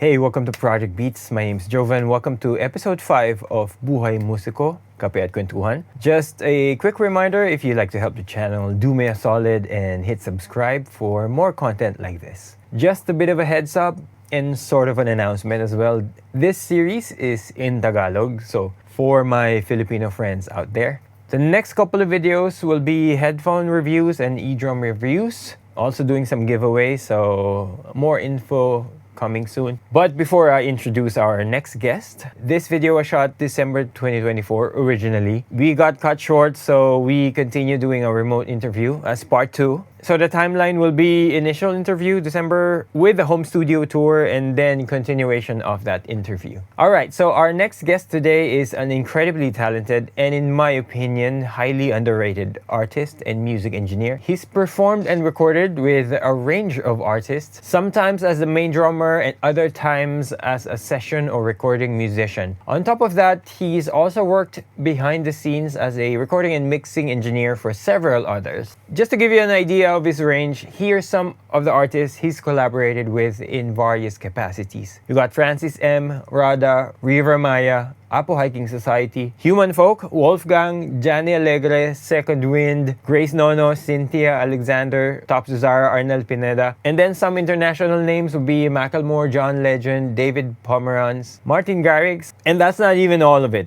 Hey, welcome to Project Beats. My name's Jovan. Welcome to episode 5 of Buhay Musiko, Kape at Kwentuhan. Just a quick reminder, if you'd like to help the channel, do me a solid and hit subscribe for more content like this. Just a bit of a heads up and sort of an announcement as well. This series is in Tagalog, so for my Filipino friends out there. The next couple of videos will be headphone reviews and e-drum reviews. Also doing some giveaways, so more info coming soon. But before I introduce our next guest, this video was shot December 2024 originally. We got cut short, so we continue doing a remote interview as part 2. So the timeline will be initial interview December with the home studio tour and then continuation of that interview. Alright, so our next guest today is an incredibly talented and in my opinion, highly underrated artist and music engineer. He's performed and recorded with a range of artists, sometimes as the main drummer and other times as a session or recording musician. On top of that, he's also worked behind the scenes as a recording and mixing engineer for several others. Just to give you an idea of his range, here's some of the artists he's collaborated with in various capacities. You got Francis M, Rada, River Maya, Apo Hiking Society, Human Folk, Wolfgang, Johnny Alegre, Second Wind, Grace Nono, Cynthia Alexander, Top Zara, Arnel Pineda. And then some international names would be Macklemore, John Legend, David Pomeranz, Martin Garrix. And that's not even all of it.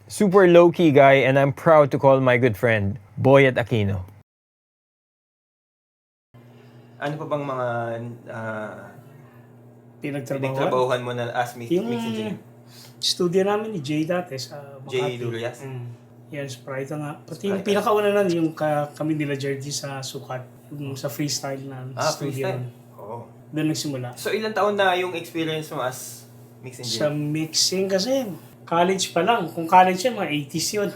Super low-key guy, and I'm proud to call my good friend, Boyet Aquino. Ano pa bang mga pinagtrabahuhan mo na as mix engineer? Studio namin ni Jay dati sa Makati. Jay Durias? Yan, Sprite nga. Pati yung pinakauna na yung kami nila Jerdy sa Sukat. Yung sa freestyle na studio. Freestyle? Oo. Doon nagsimula. So ilang taon na yung experience mo as mix engineer? Sa mixing kasi, college pa lang. Kung college yan, mga 80s yun.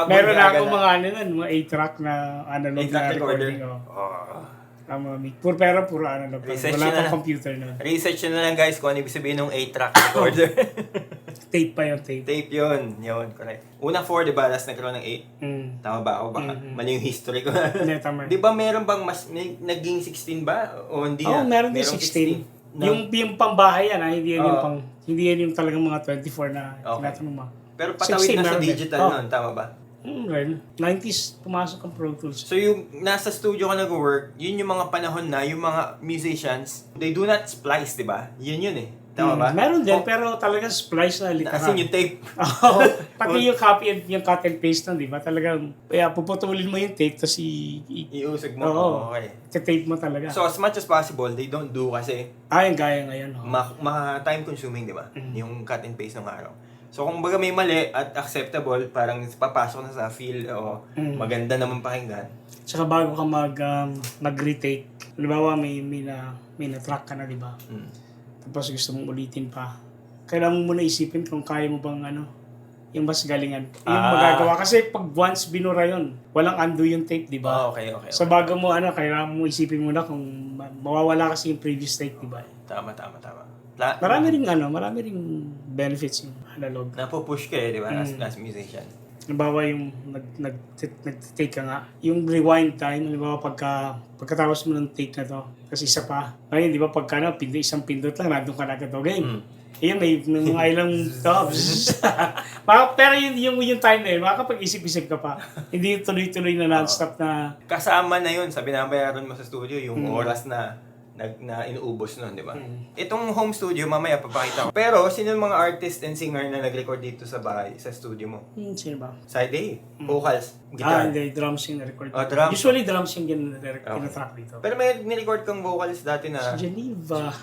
Meron na akong mga mga 8-track na analog na recording. Puro analog. Wala pang computer na. Research na lang guys kung ano ibig sabihin ng 8-track recorder. Tape pa yung tape. Tape yun, correct. Unang 4, di ba? Last nagkaroon ng 8. Tama ba ako? Baka mali yung history ko. Tama. Di ba meron bang naging 16 ba? O hindi na? Meron din 16. Yung pambahay yan, hindi yan yung talagang mga 24 na tinatanong mo. Pero patawid na sa digital nun, tama ba? 90s, pumasok ang Pro Tools. So yung nasa studio ka nag-work, yun yung mga panahon na yung mga musicians, they do not splice, di ba? Yun eh. Tama ba? Meron din, pero talagang splice na literal. Kasi yung tape. Pati yung copy and yung cut and paste nun, di ba? Talagang, puputulin mo yung tape, tapos iusog mo. Okay. Tape mo talaga. So as much as possible, they don't do kasi yung gaya ngayon. Time consuming, di ba? Yung cut and paste ng araw. So kung baga may mali at acceptable, parang papasok na sa feel o maganda naman pakinggan. Tsaka bago ka mag-retake, halimbawa may na-track ka na, di ba? Tapos gusto mong ulitin pa. Kailangan mo muna isipin kung kaya mo bang yung mas galingan. Yung magagawa. Kasi pag once binura yun, walang undo yung tape, di ba? Okay. So bago mo kailangan mo isipin muna kung mawawala kasi yung previous tape, di ba? Tama. Marami ring benefits yung analog. Napupush ka di ba, as musician? Halimbawa yung nag-take ka nga, yung rewind time, halimbawa pagkatapos mo ng take na to, kasi isa pa. Ngayon, di ba, isang pindot lang, nandun ka na agad, okay? Ayan, may mga ilang tops. Pero yung time na yun, makakapag-isip-isip ka pa. Hindi tuloy-tuloy na non-stop na... Kasama na yun sa binabayaran mo sa studio, yung oras na inuubos nun, di ba? Itong home studio, mamaya papakita ko. Pero, sino yung mga artist and singer na nag-record dito sa bahay, sa studio mo? Sino ba? Side A, vocals, guitar. Hindi, drums yung na-record. Drums? Usually, drums yung gina-track dito. Pero may nirecord kang vocals dati na... Geneva.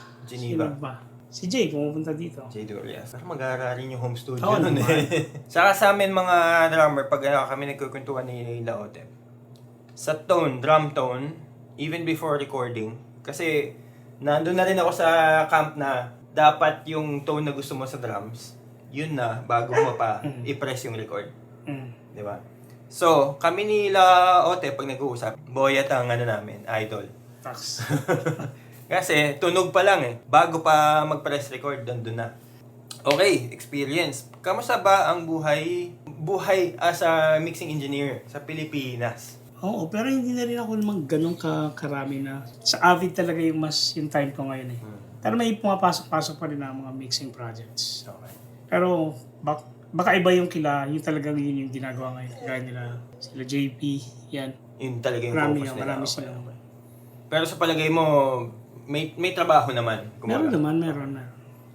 Si Jay, pumunta dito. Jay Durias. Pero mag-aara rin yung home studio nun eh. Saka sa amin mga drummer, pag kami nagkukwentuhan ni Leila Otep, sa tone, drum tone, even before recording, kasi nandun na rin ako sa camp na dapat yung tone na gusto mo sa drums, yun na, bago mo pa i-press yung record. Di ba? So, kami nila Ote, pag nag-uusap, Boyet ang namin, idol. Tax. Kasi tunog pa lang eh. Bago pa mag-press record, nandun na. Okay, experience. Kamusta ba ang buhay as a mixing engineer sa Pilipinas? Oo, pero hindi na rin ako naman ganun karami na. Sa Avid talaga yung time ko ngayon eh. Pero may pumapasok-pasok pa rin na mga mixing projects. Okay. Pero baka iba yung yung talagang yun yung ginagawa ngayon. Kaya nila, sila JP, yan. Yun talaga yung Marami focus yan, nila. marami Okay. sila. Pero sa palagay mo, may trabaho naman. Meron kumbaga. naman, meron.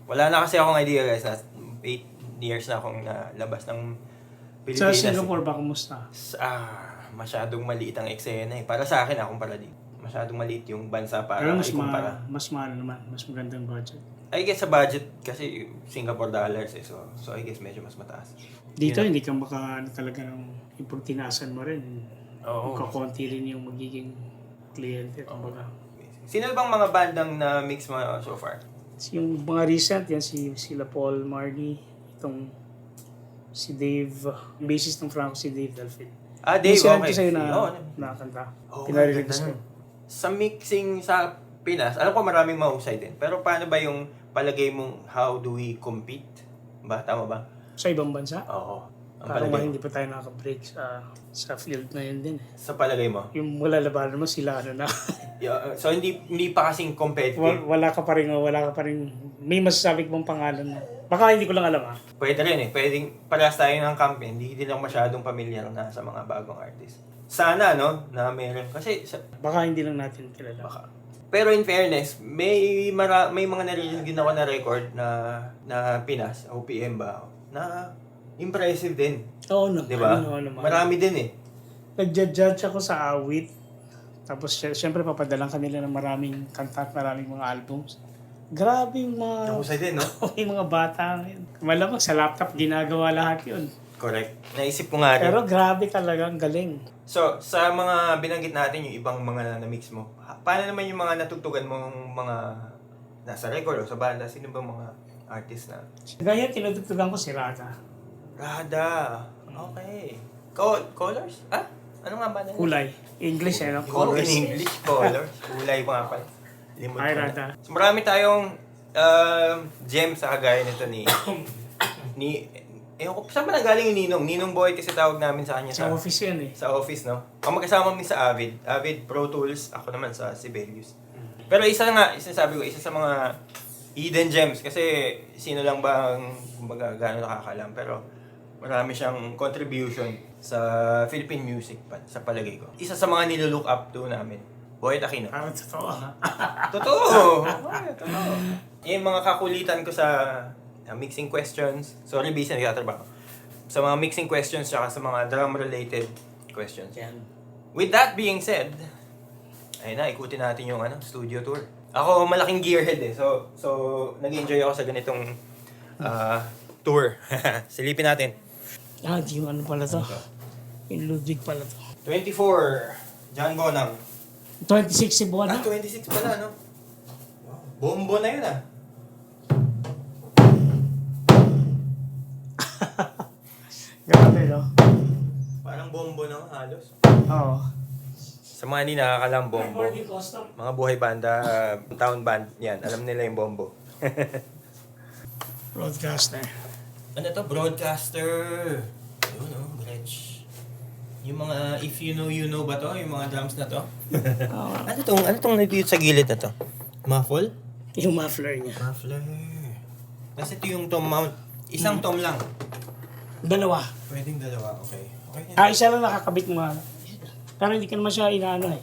Wala na kasi akong idea guys. 8 years na akong nalabas ng Sa Pilipinas. Singapore ba, kumusta? Masyadong maliit ang eksena eh. Para sa akin, akong para dito. Masyadong maliit yung bansa para Pero mas ikumpara. mas mahal naman, mas magandang budget. I guess sa budget kasi Singapore dollars eh. So I guess medyo mas mataas. Dito, hindi ka talaga ng yung tinasan mo rin. Oo. Kakonti rin yung magiging kliyente. Kumbaga. Sino bang mga bandang na mix mo so far? Yung mga recent, yan sila Paul Marnie, itong si Dave, yung bassist ng Franco, si Dave Delphine. Dave, Yung okay. ko sa'yo na Oo, nakakanta. Oo, Pinaririlis ganda ko. nun. Sa mixing sa Pinas, alam ko maraming mahusay din. Pero paano ba yung palagay mong how do we compete? Ba? Tama ba? Sa ibang bansa, Oo. Ang parang palagay mo. hindi pa tayo nakaka-break sa field na yun din. Sa palagay mo? Yung wala labanan mo, sila na. So hindi pa kasing competitive. wala ka pa rin, may masasabi mong pangalan na. Baka hindi ko lang alam Pwede rin eh. Pwedeng parehas tayo ng campaign. Hindi din ako masyadong familiar na sa mga bagong artist. Sana, no? Na meron. Kasi, Baka hindi lang natin kilala. baka. Pero in fairness, may mga naririnig din ako na record na Pinas, OPM ba, na impressive din. Oo naman. Di ba? Oo naman. Marami din eh. Nag-judge ako sa awit. Tapos syempre papadalang kanila ng maraming kanta at maraming mga albums. Grabe yung mga... Husay din, no? yung mga bata ngayon. Malamang sa laptop ginagawa lahat yun. Correct. Naisip ko nga rin. Pero grabe talaga, ang galing. So, sa mga binanggit natin, yung ibang mga na-mix mo, paano naman yung mga natutugan mong mga nasa record o sa banda? Sino ba mga artist na? Gaya tinutugtugan ko si Rada. Rada. Okay. Colors? Ano nga ba na yun? Kulay. English eh, no? In English, colors. Kulay pa nga pala. Limot Ay, ko na. Rada. So, marami tayong gems sa kagaya nito saan ba nanggaling yung Ninong? Ninong Boy kasi tawag namin sa kanya Sa office yan eh. sa office, no? Ang magkasama kami sa Avid Pro Tools, ako naman sa Sibelius. Pero isa sabi ko, isa sa mga hidden gems kasi sino lang bang kumbaga gaano nakakalam, pero marami siyang contribution sa Philippine music sa palagay ko. Isa sa mga nilolook up to namin, Boy Aquino. Parang totoo ha. Totoo! Totoo. Yung mga kakulitan ko sa mixing questions. Sorry, busy nagtatrabaho. Sa mga mixing questions tsaka sa mga drum-related questions. Yan. With that being said, ayun na, ikutin natin yung studio tour. Ako, malaking gearhead eh. So nag-enjoy ako sa ganitong tour. Silipin natin. Yung ano pala to? Yung Ludwig pala to. 24, John Bonham. 26 si Buwan. 26 pala, no? Bombo na yun Grabe, no? Parang bombo na halos. Oo. Sa mga hindi nakakalam, bombo. Custom. Mga buhay banda, town band, yan. Alam nila yung bombo. Broadcaster. Ano to? Broadcaster. Yun, no? Gretsch. Yung mga if you know ba to? Yung mga drums na to? Ano tong nandito sa gilid na to? Muffle? Yung muffler niya. Muffler. Kasi ito yung tom mount. Isang tom lang. Dalawa. Pwedeng dalawa, okay. Okay. Isa lang nakakabit mo. Pero hindi ka naman siya inaano eh.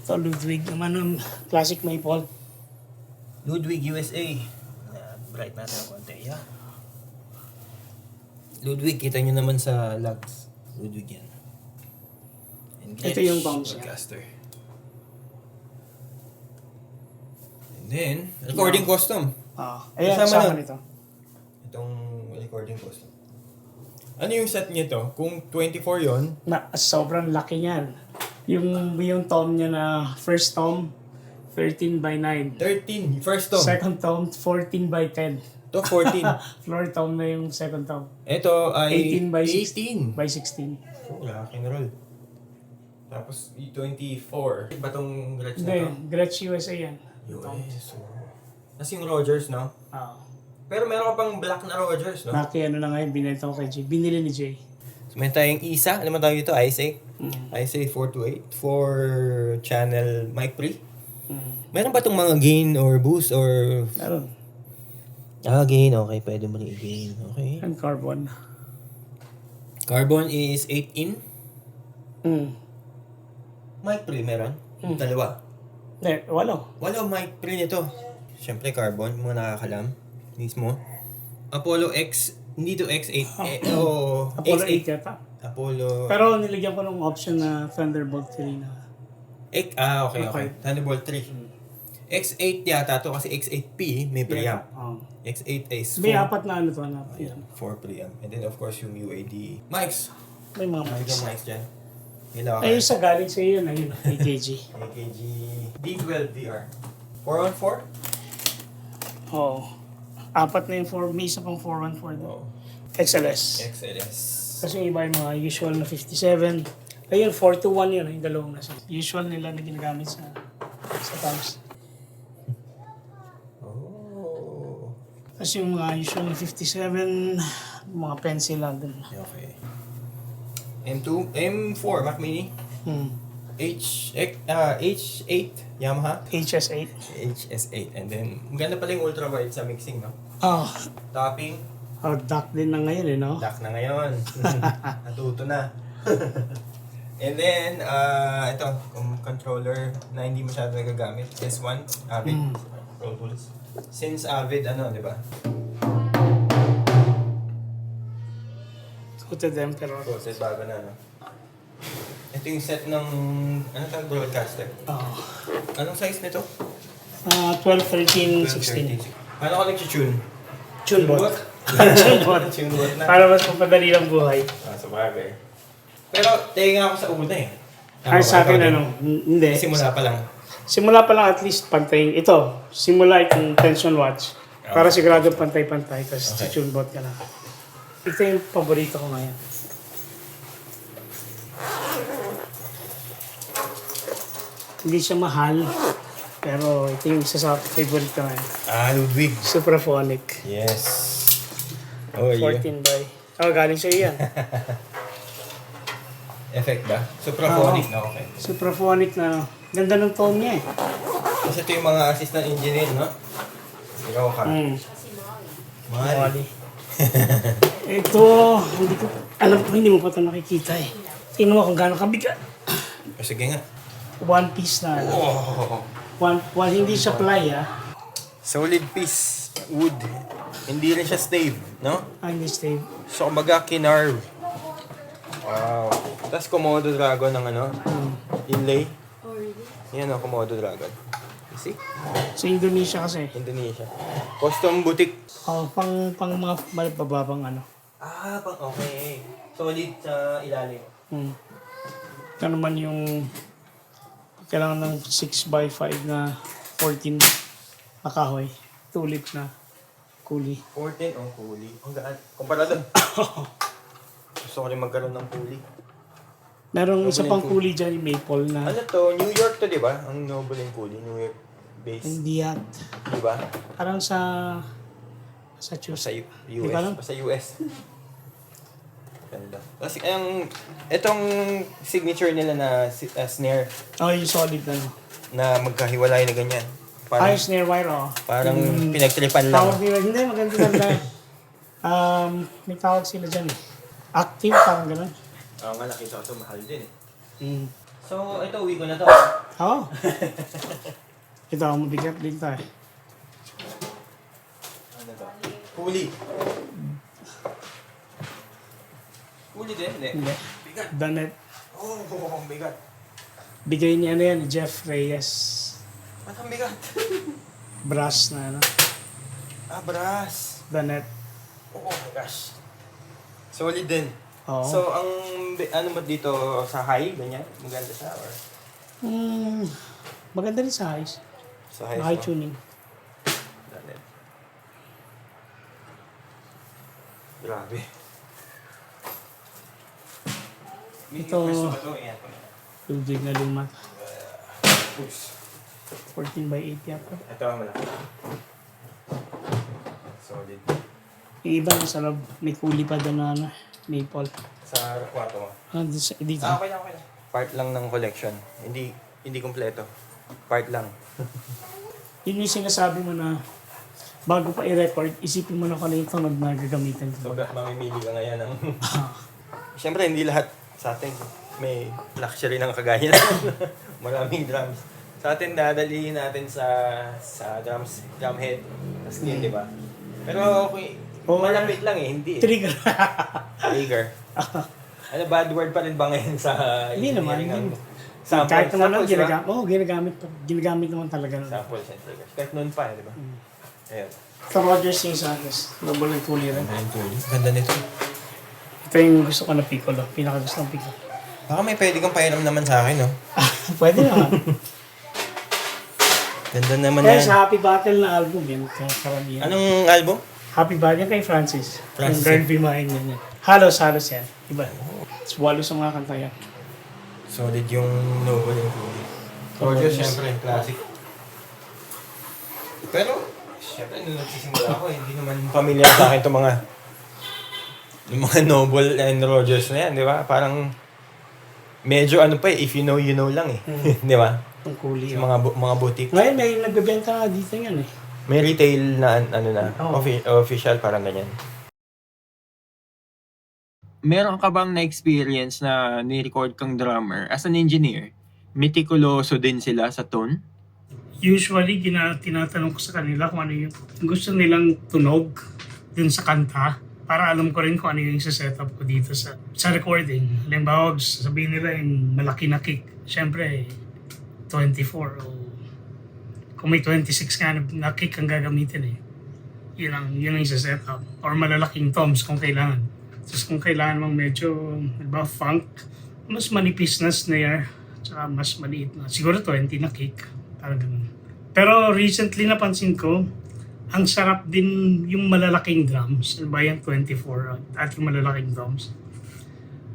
Ito, Ludwig naman ng classic maple. Ludwig USA. Bright natin ang konti. Yeah. Ludwig, kita nyo naman sa logs. Ludwig yan. And Ito yung bounce niya. Broadcaster. And then, recording custom. Ayan, Kasama kasama nun. nito. Itong recording custom. Ano yung set nito? Kung 24 yon, Sobrang laki niyan. Yung tom niya na first tom, 13 by 9. 13. First tom. Second tom, 14 by 10. Ito, 14. Floor tom na yung second tom. Ito ay 18 by 18. 16. By 16. Oh, rock and roll. Tapos, 24. Ba tong Gretsch na Hindi, to? Gretsch USA yan. US. Tapos yung Rogers, no? Pero meron ka pang black na Rogers, no? Naki ano na ngayon, binenta ko kay Jay. Binili ni Jay. So, may tayong isa. Ano man tawag ito? ISA. ISA 428 for channel mic pre. Meron ba itong mga gain or boost or... Meron. Gain. Okay, pwede mo rin i-gain. Okay. And carbon. Carbon is 8 in. Mic pre meron? Dalawa. Walo. Wala mic pre nito. Siyempre carbon, mga nakakalam. Mismo. Apollo X, hindi to X8. Apollo X8. 8 yata. Apollo... Pero niligyan ko ng option na Thunderbolt 3 na. Okay. Thunderbolt 3. X8 yata to kasi X8P may preamp. X8 is 4. May apat na ano to na. 4 preamp. And then of course yung UAD. Mics. May mga May mics. mics dyan. Ilaw ka. Ay, isa galing sa iyo na yun. AKG. AKG D12 VR. 414? Oo. Apat na yung 4. May isa pang 414 doon. Oo. XLS. XLS. Kasi yung iba yung mga usual na 57. Ayun, 421 yun. Yung dalawang nasa. Usual nila na ginagamit sa toms. Oh. Tapos yung mga usual na 57, mga pencil lang dun. Okay. M4 Mac Mini. H8 Yamaha. HS8. HS8. And then, maganda pala yung ultra-wide sa mixing, no? Oh, Topping. DAC din na ngayon no? DAC na ngayon. Natuto na. And then, ito, controller na hindi masyado nagagamit. S1, Avid. Pro Tools. Since Avid, di ba? Coated emperor. So, set bago na, no? Ito yung set ng, broadcaster? Oh. Anong size nito? 12, 13, 16. Paano ka nag-tune? Tunebot. Tunebot na. Para mas mapadali ang buhay. Sa bagay. Pero, tenga ako sa una eh. Ay, sa akin hindi. Simula pa lang. Simula pa lang at least pantay. Ito, simula itong tension watch. Para sigurado pantay-pantay. Tapos tunebot ka na. Ito yung paborito ko ngayon. Hindi siya mahal. Pero ito yung isa sa favorite ko ngayon. Ludwig. Supraphonic. Yes. Oh, 14 by. Galing sa'yo yan. Effect ba? Supraphonic na okay. Supraphonic na. Ganda ng tone niya eh. Kasi ito yung mga assistant engineer, no? Ikaw ka. Mali. Ito, hindi ko, alam ko hindi mo pa ito nakikita eh. Tingnan mo kung gaano kabigat. Sige nga. One piece na. Oh. One, hindi siya ply Solid piece. Wood. Hindi rin siya stave, no? Hindi stave. So, kumbaga, kinarve. Wow. Tapos, Komodo Dragon ng inlay. Yan o, Komodo Dragon. You see? Sa Indonesia kasi. Indonesia. Custom boutique. Pang mga bababang Okay. Solid sa ilalim. Ito naman yung kailangan ng 6x5 na 14 na kahoy. Tulip na kuli. 14 ang kuli. Ang gaan. Kumpara doon. Gusto ko rin magkaroon ng kuli. Merong isa pang kuli dyan, yung maple na. Ano to? New York to, di ba? Ang noble yung kuli. New York based. Hindi yan. Di ba? Parang sa Sa Massachusetts. US. Di ba lang? Sa US. Ganda. Kasi itong signature nila na snare Yung solid na magkahiwalay na ganyan. Parang snare wire Parang pinagtripan lang. Tawag nila, hindi, maganda. May tawag sila dyan eh. Active, parang gano'n. Oo nga, nakita ko ito. Mahal din eh. So, ito, uwi ko na to. Oo. Ito, mabigat din tayo. Ano to? Huli. Huli din? Hindi. Bigat. Danet. Oh, bigat. Bigay niya yan, Jeff Reyes. Ba't ang bigat? Brass na Brass. Danet. Oh my gosh. Solid din. Oo. So, ang ano ba dito sa high, ganyan? Maganda siya or? Maganda rin sa highs. Sa high, High tuning. Grabe. Ito, Ludwig na luma. 14x8 yata. Ito ang malaki. Solid. Yung iba sa loob, may kuli pa doon na maple. Sa kwarto mo. Dito. Okay lang. Part lang ng collection. Hindi kumpleto. Part lang. Yun yung sinasabi mo na bago pa i-record, isipin mo na kung ano yung tunog na gagamitin. So, mamimili ka ngayon ng... Siyempre, hindi lahat sa atin may luxury ng kagaya. Maraming drums. Sa atin, dadalihin natin sa drum head, sa skin, di ba? Pero okay, malapit lang hindi. Trigger. Trigger. Ano, bad word pa rin ba ngayon sa Hindi naman. engineering? Kahit naman lang Samples, ginagamit naman talaga. samples and triggers. Kahit noon pa, di ba? Ayun. Ito Rogers yung sa akin. Double and fully rin. Ganda nito. Ito yung gusto ko na piccolo. Pinaka-gusto ng piccolo. Baka may pwede kang pahiram naman sa akin, no? Pwede naman. Ganda naman Kaya yan. sa Happy Battle na album yun. Karamihan. Anong album? Happy Battle kay Francis. Francis. Yung Girl Be Mine yan. Halos yan. Iba. It's walo sa mga kanta yan. Solid yung Noble and Fully. Rogers, syempre, classic. Pero, syempre, nung nagsisimula ako, hindi naman familiar sa akin itong yung mga Noble and Rogers na yan, di ba? Parang, medyo if you know, you know lang eh. Di ba? Itong kuli. Sa mga boutique. Ngayon may nagbebenta nga dito yan eh. May retail na, Oo. official, parang ganyan. Meron ka bang na-experience na ni-record kang drummer as an engineer? Meticuloso din sila sa tone? Usually, tinatanong ko sa kanila kung ano yung gusto nilang tunog dun sa kanta para alam ko rin kung ano yung isa-setup ko dito sa recording. Halimbawa, sabihin nila yung malaki na kick. Siyempre, 24 o kung may 26 ka na kick ang gagamitin eh. Yun ang isa-setup. Or malalaking toms kung kailangan. Tapos kung kailangan mong medyo, halimbawa, funk, mas manipis na snare, tsaka mas maliit na. Siguro 20 na kick. Parang ganun. Pero recently napansin ko, ang sarap din yung malalaking drums. Ano ba yan? 24 at yung malalaking drums.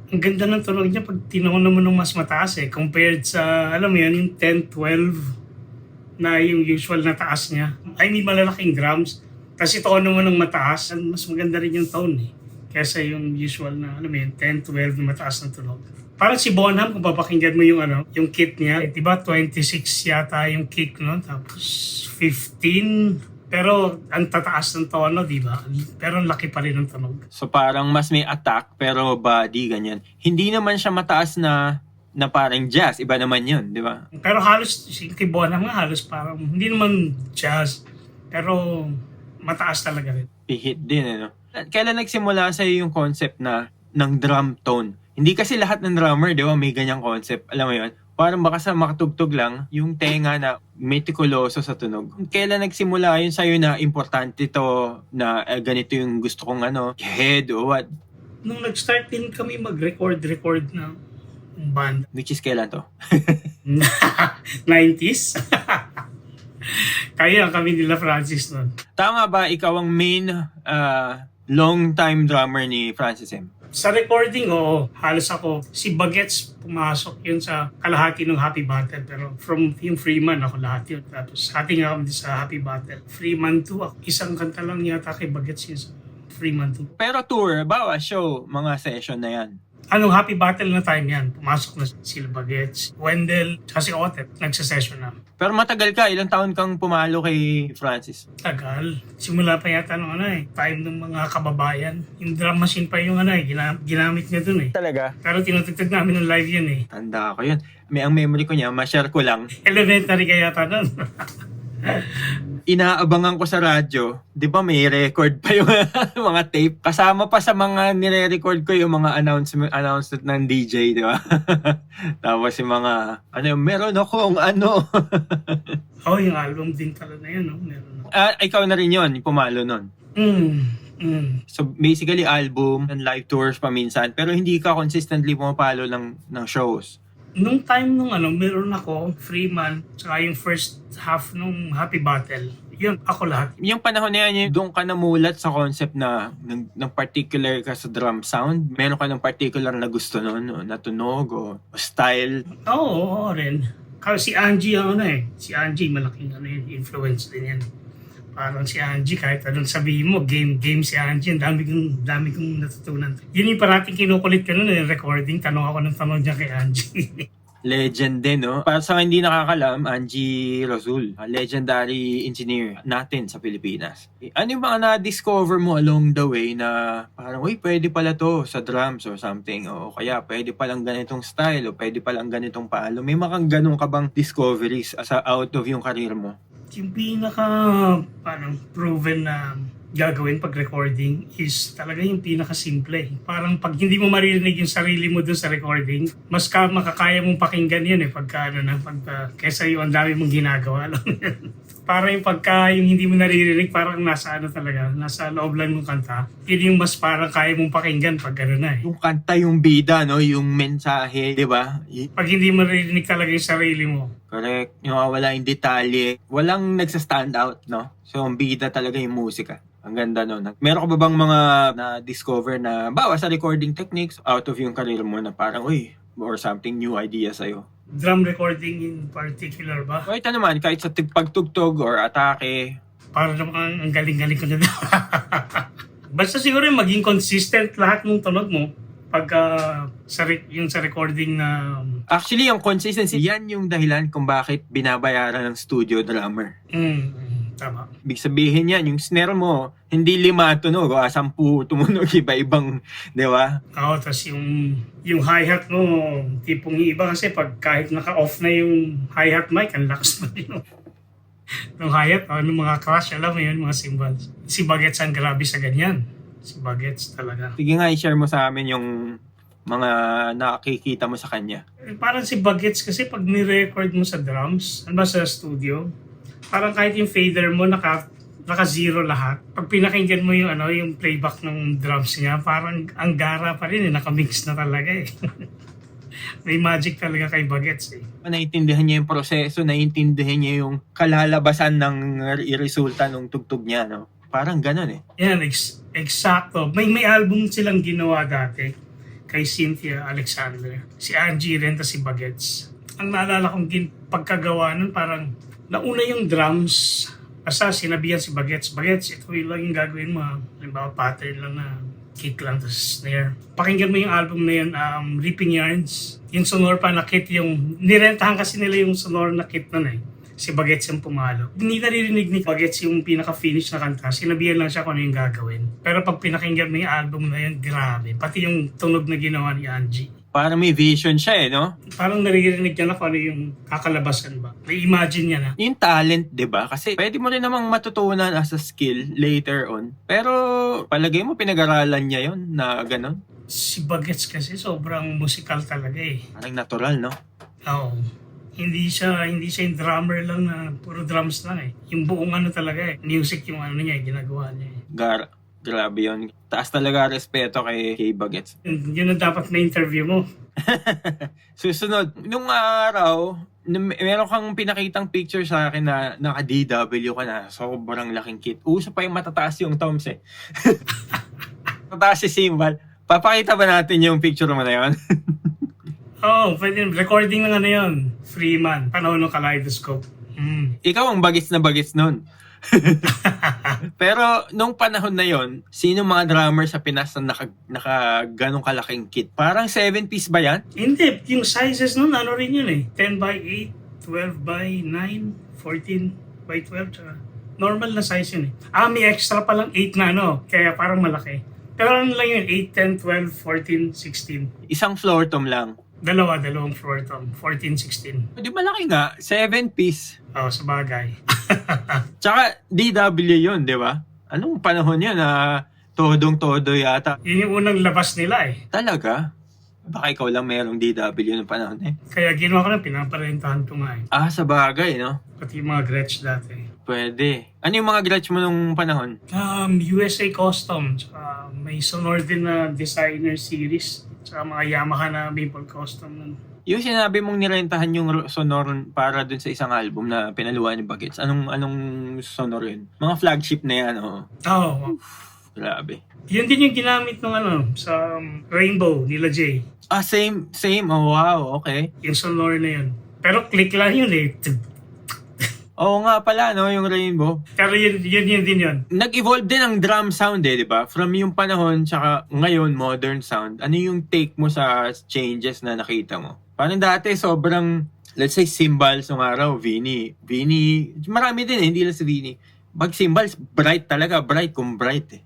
Ang ganda ng tunog niya pag tinawag mo ng mas mataas eh. Compared sa, alam mo yan, yung 10, 12 na yung usual na taas niya. I mean, malalaking drums. Kasi tono mo ng mataas, mas maganda rin yung tone eh. Kesa yung usual na, alam mo yun, 10, 12 na mataas ng tunog. Parang si Bonham, kung papakinggan mo yung yung kit niya, diba 26 yata yung kick, no? Tapos 15, pero ang tataas ng tono, diba? Pero ang laki pa rin ng tunog. So parang mas may attack pero body ganyan. Hindi naman siya mataas na parang jazz. Iba naman yun, di ba? Pero halos, si kay Bonham nga halos parang, hindi naman jazz, pero mataas talaga rin. I-hit din, ano? Kailan nagsimula sa'yo yung concept ng drum tone? Hindi kasi lahat ng drummer, di ba, may ganyang concept. Alam mo yun? Parang baka sa makatugtog lang, yung tenga na meticuloso sa tunog. Kailan nagsimula yun sa'yo na importante to, na ganito yung gusto kong head o what? Nung nag-start din kami mag-record ng band. Which is kailan to? 90s. Kaya kami nila Francis nun. Tama ba ikaw ang main long-time drummer ni Francis M? Sa recording, oo. Halos ako. Si Bagets, pumasok yun sa kalahati ng Happy Battle. Pero from yung Freeman, ako lahat yun. Tapos hati nga kami sa Happy Battle. Freeman 2, ako. Isang kanta lang yata kay Bagets yun sa Freeman 2. Pero tour, bawa show, mga session na yan. Anong Happy Battle na time yan? Pumasok na sila Bagets, Wendell, kasi Otep, nagsasession na. Pero matagal ka, ilang taon kang pumalo kay Francis? Tagal. Simula pa yata nung time ng mga kababayan. Yung drum machine pa yung ginamit niya dun eh. Talaga? Pero tinutugtog namin ng live yun eh. Tanda ko yun. Ang memory ko niya, ma-share ko lang. Elementary kaya yata nun. Inaabangan ko sa radyo, di ba may record pa yung mga tape? Kasama pa sa mga nire-record ko yung mga announcement ng DJ, di ba? Tapos yung mga, meron akong Yung album din pala na yun, no? Meron ako. Ikaw na rin yun, yung pumalo nun. So basically album and live tours paminsan, pero hindi ka consistently pumapalo ng shows. Nung time nung meron ako, Freeman, tsaka yung first half nung Happy Battle, yun, ako lahat. Yung panahon na yan, doon ka namulat sa concept na ng particular ka sa drum sound? Meron ka ng particular na gusto nun, na tunog o style? Oo rin. Kasi si Angie Si Angie, malaking influence din yan. Parang si Angie, kahit anong sabihin mo, game si Angie, ang dami kong natutunan. Yun yung parating kinukulit ko nun, recording, tanong ako ng tanong niya kay Angie. Legend din, no? Para sa hindi nakakalam, Angie Razul, legendary engineer natin sa Pilipinas. Ano yung mga na-discover mo along the way na parang, uy, pwede pala to sa drums or something, o kaya pwede palang ganitong style, o pwede palang ganitong palo. May mga ganun ka bang discoveries sa out of yung career mo? Yung pinaka, parang proven na gagawin pag recording is talaga yung pinaka-simple. Parang pag hindi mo maririnig yung sarili mo dun sa recording, mas makakaya mong pakinggan yun pagka kesa yung ang dami mong ginagawa. Parang yung pagka yung hindi mo naririnig, parang nasa talaga, nasa loob lang ng kanta. Yun yung mas parang kaya mong pakinggan pag Yung kanta, yung bida, no? Yung mensahe, di ba? Pag hindi mo naririnig talaga yung sarili mo. Correct. Yung wala yung detalye. Walang nagsa-stand out, no? So, ang bida talaga yung musika. Ang ganda no. Meron ka ba bang mga na-discover na bawa sa recording techniques out of yung career mo na parang, uy, or something new idea sa'yo? Drum recording in particular ba? O ito naman, kahit sa pagtugtog or atake. Para naman ang galing-galing ko na. Basta siguro yung maging consistent lahat ng tunog mo pagka yung sa recording na... Actually, yung consistency, yan yung dahilan kung bakit binabayaran ng studio drummer. Tama. Ibig sabihin yan, yung snare mo, hindi 5 tunog, o 10 tumunog, iba-ibang, di ba? Oo, tapos yung hi-hat mo, tipong yung iba kasi pag kahit naka-off na yung hi-hat mic, ang lakas mo yun. Yung hi-hat, mga crash, alam mo yun, mga cymbals. Si Bagets ang grabe sa ganyan. Si Bagets talaga. Sige nga, i-share mo sa amin yung mga nakikita mo sa kanya. Parang si Bagets kasi pag ni-record mo sa drums, sa studio, parang kahit yung fader mo naka-zero lahat. Pag pinakinggan mo yung yung playback ng drums niya, parang ang gara pa rin naka-mix na talaga May magic talaga kay Bagets Naiintindihan niya yung proseso, naiintindihan niya yung kalalabasan ng resulta ng tugtog niya, no? Parang ganun Yan, eksakto. May album silang ginawa dati kay Cynthia Alexander. Si Angie rin, si Bagets. Ang naalala kong pagkagawa nun, parang nauna yung drums, basta sinabihan si Bagets, ito lang yung gagawin mo. Halimbawa, pattern lang na kick lang, tapos snare. Pakinggan mo yung album na yun, Ripping Yarns. Yung sonor pa na kit, yung nirentahan kasi nila yung sonor na kit nun Si Bagets yung pumalo. Hindi naririnig ni Bagets yung pinaka-finish na kanta. Sinabihan lang siya kung ano yung gagawin. Pero pag pinakinggan mo yung album na yun, grabe. Pati yung tunog na ginawa ni Angie. Parang may vision siya no? Parang naririnig niya na kung ano yung kakalabasan ba. May imagine niya na. Yung talent, di ba? Kasi pwede mo rin namang matutunan as a skill later on. Pero palagay mo pinag-aralan niya yon na gano'n? Si Bagets kasi sobrang musical talaga Parang natural, no? Oo. Hindi siya yung drummer lang na puro drums lang Yung buong talaga music yung niya, ginagawa niya Grabe yun. Taas talaga respeto kay Bagets. Yun ang dapat na interview mo. Susunod, nung araw, meron kang pinakitang picture sa akin na naka-DW ka na. Sobrang laking kit. Uso pa yung matataas yung toms matataas si cymbal. Papakita ba natin yung picture mo na yun? Oo, pwede. Recording ng yun. Freeman. Panahon ng Kaleidoscope. Ikaw ang bagets na bagets nun. Pero nung panahon na yon, sino mga drummer sa Pinas na naka ganong kalaking kit? Parang 7-piece ba yan? Hindi, yung sizes nun rin yun 10 by 8, 12 by 9, 14 by 12, tsaka normal na size yun may extra palang 8 na kaya parang malaki. Pero ano lang yun, 8, 10, 12, 14, 16. Isang floor tom lang. Dalawang floor tom, 14, 16. Di malaki nga, 7-piece. Oo, sa bagay. Tsaka DW yun, di ba? Anong panahon yun na todong-todo yata? Yun yung unang labas nila Talaga? Baka ikaw lang merong DW ng panahon Kaya ginawa ko na, pinaparentahan ko nga sa bagay, no? Pati yung mga Gretsch dati. Pwede. Ano yung mga Gretsch mo nung panahon? USA Custom. Tsaka may sonor din na designer series. Tsaka mga Yamaha na Maple Custom nun. Yung sinabi mong nirentahan yung sonor para dun sa isang album na pinaluan ni Bagets. Anong sonor yun? Mga flagship na yan, Oo. Grabe. Yun din yung ginamit ng sa Rainbow nila Jay. Same. Oh, wow, okay. Yung sonor na yun. Pero click lang yun Oo nga pala, no, yung Rainbow. Pero yun din yun. Nag-evolve din ang drum sound di ba? From yung panahon tsaka ngayon, modern sound. Ano yung take mo sa changes na nakita mo? Parang dati sobrang, let's say, cymbals ng araw, Vinny, marami din hindi lang si Vinny. Pag cymbals, bright talaga, bright kung bright eh.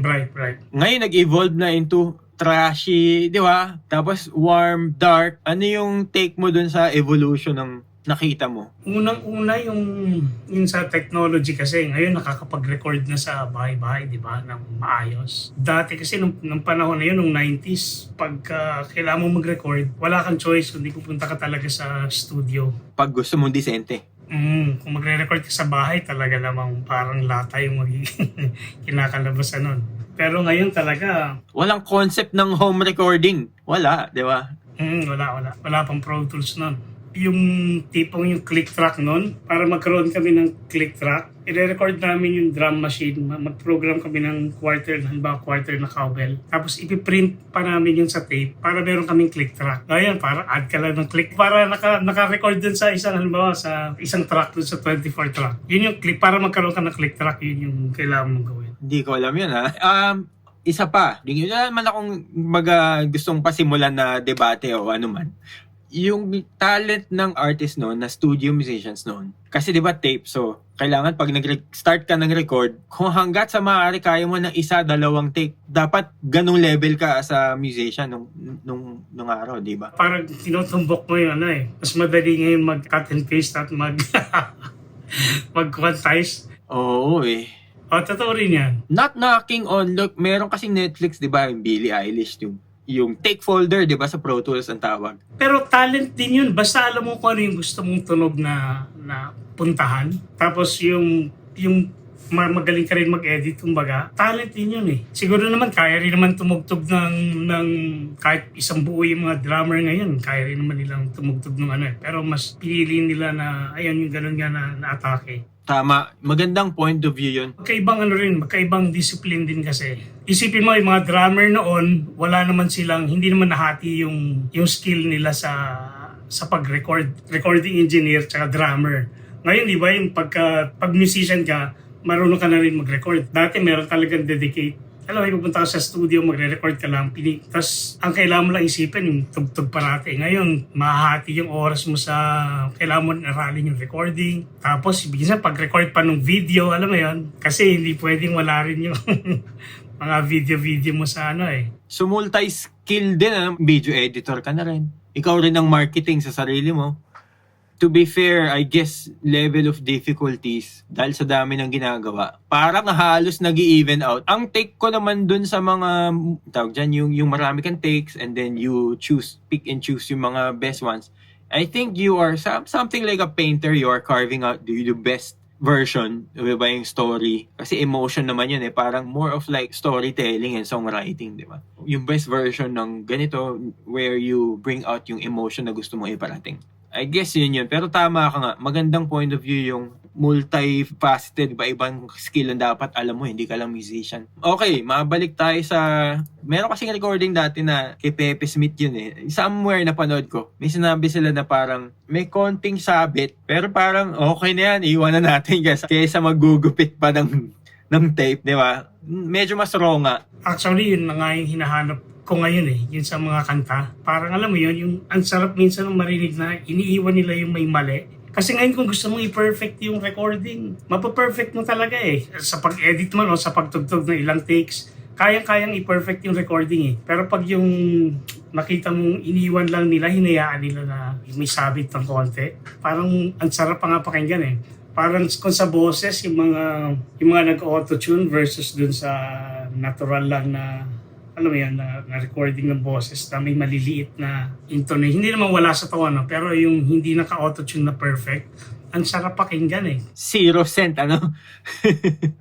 Bright. Ngayon, nag-evolve na into trashy, di ba? Tapos warm, dark. Ano yung take mo dun sa evolution ng nakita mo? Unang-una yung sa technology kasi ngayon nakakapag-record na sa bahay-bahay, di ba, ng maayos. Dati kasi nung panahon na yun, nung 90s, pagka kailangan mo mag-record, wala kang choice kundi pupunta ka talaga sa studio. Pag gusto mong disente. Kung magre-record ka sa bahay, talaga namang parang lata yung magiging kinakalabasan nun. Pero ngayon talaga, Walang concept ng home recording. Wala, di ba? wala. Wala pang Pro Tools nun. Yung tipong yung click track nun, para magkaroon kami ng click track, i-record namin yung drum machine, mag-program kami ng quarter na cowbell. Tapos ipiprint pa namin yung sa tape para meron kaming click track. Ngayon, para add ka lang ng click. Para naka-record dun sa isang, sa isang track dun sa 24 track. Yun yung click, para magkaroon ka ng click track, yun yung kailangan mong gawin. Hindi ko alam yun ha. Isa pa, hindi naman akong gustong pasimulan na debate o ano man. Yung talent ng artist noon, na studio musicians noon. Kasi di ba tape, so kailangan pag nag-start ka ng record, kung hanggat sa maaari kaya mo ng isa, dalawang take, dapat ganung level ka sa musician nung araw, di ba? Parang tinutumbok mo yung mas madali ngayon mag-cut and paste at mag-quantize. Oo eh. Totoo rin yan. Not knocking on, look, meron kasing Netflix, di ba, yung Billie Eilish, yung take folder, di ba, sa Pro Tools ang tawag. Pero talent din yun. Basta alam mo kung ano yung gusto mong tunog na puntahan. Tapos yung magaling ka rin mag-edit, kumbaga, talent din yun eh. Siguro naman, kaya rin naman tumugtog ng kahit isang buo yung mga drummer ngayon, kaya rin naman nilang tumugtog ng Pero mas pinili nila na, ayun, yung ganun nga na atake. Tama. Magandang point of view yun. Magkaibang discipline din kasi. Isipin mo, yung mga drummer noon, hindi naman nahati yung skill nila sa pag-record. Recording engineer tsaka drummer. Ngayon, di ba, yung pag musician ka, marunong ka na rin mag-record. Dati meron talagang dedicate. Alam mo, pupunta ka sa studio, magre-record ka lang. Tapos, ang kailangan mo lang isipin, yung tugtog parati. Ngayon, mahahati yung oras mo sa kailangan mo naralin yung recording. Tapos, minsan pag-record pa ng video, alam mo yun, kasi hindi pwedeng wala rin yung mga video mo sa So, multi-skill din, video editor ka na rin. Ikaw rin ang marketing sa sarili mo. To be fair, I guess, level of difficulties, dahil sa dami ng ginagawa, parang halos nag-i-even out. Ang take ko naman dun sa mga, tawag dyan, yung marami kang takes, and then you pick and choose yung mga best ones. I think you are something like a painter. You are carving out the best version, diba, yung story. Kasi emotion naman yun parang more of like storytelling and songwriting, diba? Yung best version ng ganito, where you bring out yung emotion na gusto mong iparating. I guess yun. Pero tama ka nga. Magandang point of view yung multifaceted, iba-ibang skill ang dapat alam mo, hindi ka lang musician. Okay, mabalik tayo sa... Meron kasing recording dati na kay Pepe Smith yun Somewhere napanood ko. May sinabi sila na parang may konting sabit, pero parang okay na yan, iwan na natin kaysa magugupit pa ng tape, di ba? Medyo mas raw nga. Actually, yun na nga yung hinahanap ko ngayon yun sa mga kanta. Parang alam mo yun, yung ang sarap minsan ng marinig na iniiwan nila yung may mali. Kasi ngayon kung gusto mong i-perfect yung recording, mapaperfect mo talaga Sa pag-edit mo o sa pagtugtog ng ilang takes, kayang-kayang i-perfect yung recording Pero pag yung nakita mong iniwan lang nila, hinayaan nila na may sabit ng konti, parang ang sarap pa nga pakinggan Parang kung sa boses, yung mga nag-auto-tune versus dun sa natural lang na alam mo yan, na recording ng boses na may maliliit na intonation. Hindi naman wala sa tawa, pero yung hindi naka-auto-tune na perfect, ang sarap pakinggan 0 cent,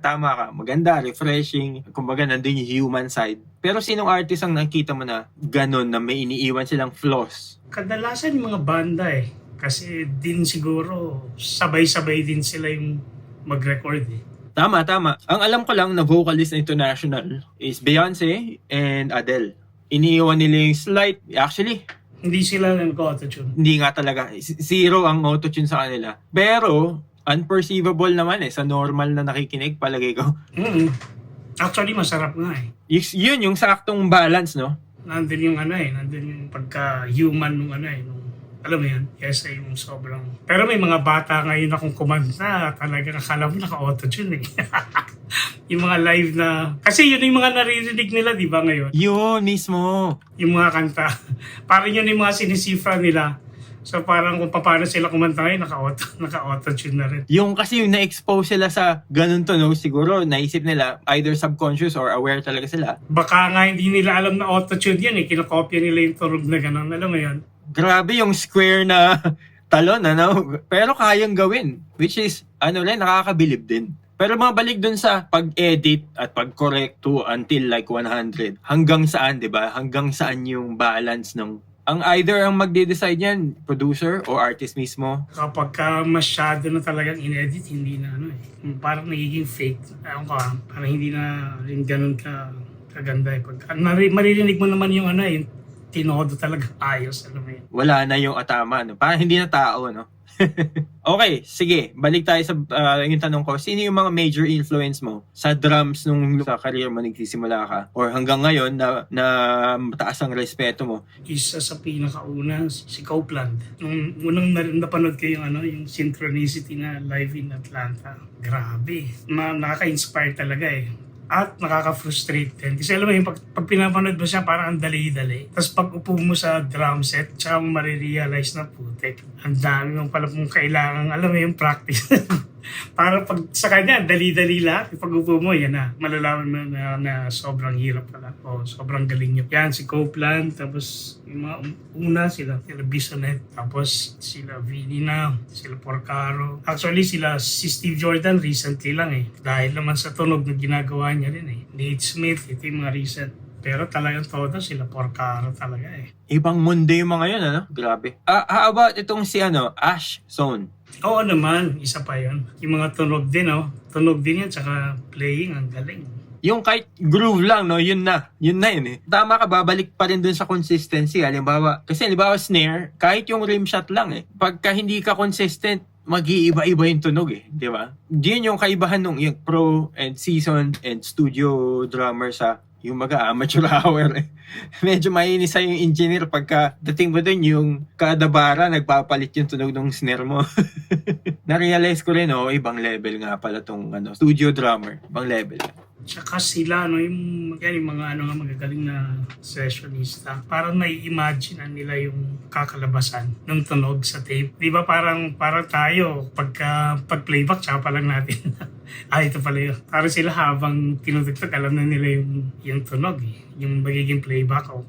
Tama ka. Maganda, refreshing. Kumbaga, nandun yung human side. Pero sinong artist ang nakita mo na ganun, na may iniiwan silang flaws? Kadalasan yung mga banda Kasi din siguro, sabay-sabay din sila yung mag-record Tama. Ang alam ko lang na vocalist na international is Beyonce and Adele. Iniiwan nila yung slight, actually, hindi sila nag-auto-tune. Hindi nga talaga. 0 ang auto-tune sa kanila. Pero, unperceivable naman sa normal na nakikinig, palagay ko. Actually, masarap nga Yun yung saktong balance, no? Nandun yung nandun yung pagka-human nung nung, alam mo yan, kesa yung sobrang... Pero may mga bata ngayon akong kumanta, talaga akala mo naka-auto-tune yung mga live na... Kasi yun yung mga naririnig nila, di ba ngayon? Yun mismo. Yung mga kanta. Parang yun yung mga sinisifra nila. So parang kung paano sila kumanta ngayon, naka-auto-tune na rin. Yung kasi yung na-expose sila sa ganun tunog, siguro naisip nila, either subconscious or aware talaga sila. Baka nga hindi nila alam na auto-tune yan kinokopya nila yung tunog na gano'n. Alam mo yun? Grabe yung square na talon, pero kayang gawin. Which is, nakakabilib din. Pero mabalik dun sa pag-edit at pag-correct to until like 100. Hanggang saan, di ba? Hanggang saan yung balance ng... Ang either ang magde-decide yan, producer o artist mismo. Kapag masyado na talagang in-edit, hindi na parang nagiging fake. Parang hindi na rin ganun kaganda. Pag maririnig mo naman yung yung tinodo talaga ayos. Alam mo yun. Wala na yung atama, Parang hindi na tao, Okay, sige. Balik tayo sa yung tanong ko. Sino yung mga major influence mo sa drums nung sa career mo nagsisimula ka? Or hanggang ngayon na mataas ang respeto mo? Isa sa pinakauna, si Copeland. Nung unang napanood ko yung Synchronicity na live in Atlanta. Grabe. Nakaka-inspire talaga At nakaka-frustrate din. Kasi alam mo yung pag pinapanood mo siya, parang ang dali-dali. Tapos pag upo mo sa drum set, tsaka mo marirealize na putek. Ang dami mong pala mong kailangan, alam mo yung practice. Para pag sa kanya, dali-dali lang. Pag upo mo, yan na. Malalaman mo na sobrang hirap pala. O sobrang galing niyo. Yan, si Copeland. Tapos yung mga una sila Bisonet. Tapos sila Vinny na. Sila Porcaro. Actually, si Steve Jordan recently lang Dahil naman sa tunog na ginagawa niya rin Nate Smith, ito yung mga recent. Pero talagang todo sila Porcaro talaga Ibang mundo yung mga yun, Grabe. How about itong si Ash Zone? Oo naman, isa pa yun. Yung mga tunog din, Tunog din yan, tsaka playing, ang galing. Yung kahit groove lang, yun na yun Tama ka, babalik pa rin dun sa consistency. Halimbawa snare, kahit yung rim shot lang Pagka hindi ka consistent, mag-iiba-iba yung tunog di ba? Diyan yung kaibahan nung yung pro and seasoned and studio drummer sa yung amateur hour Medyo mainis sa yung engineer pagka dating mo dun yung kada bara nagpapalit yung tunog ng snare mo. Na-realize ko rin ibang level nga pala tong studio drummer. Ibang level. Tsaka sila, yung mga magagaling na sessionista, parang nai-imagine nila yung kakalabasan ng tunog sa tape. Di ba parang tayo, pag-playback, tsaka pa lang natin. Ito pala yun. Parang sila habang tinutugtog, alam na nila yung tunog yung magiging playback o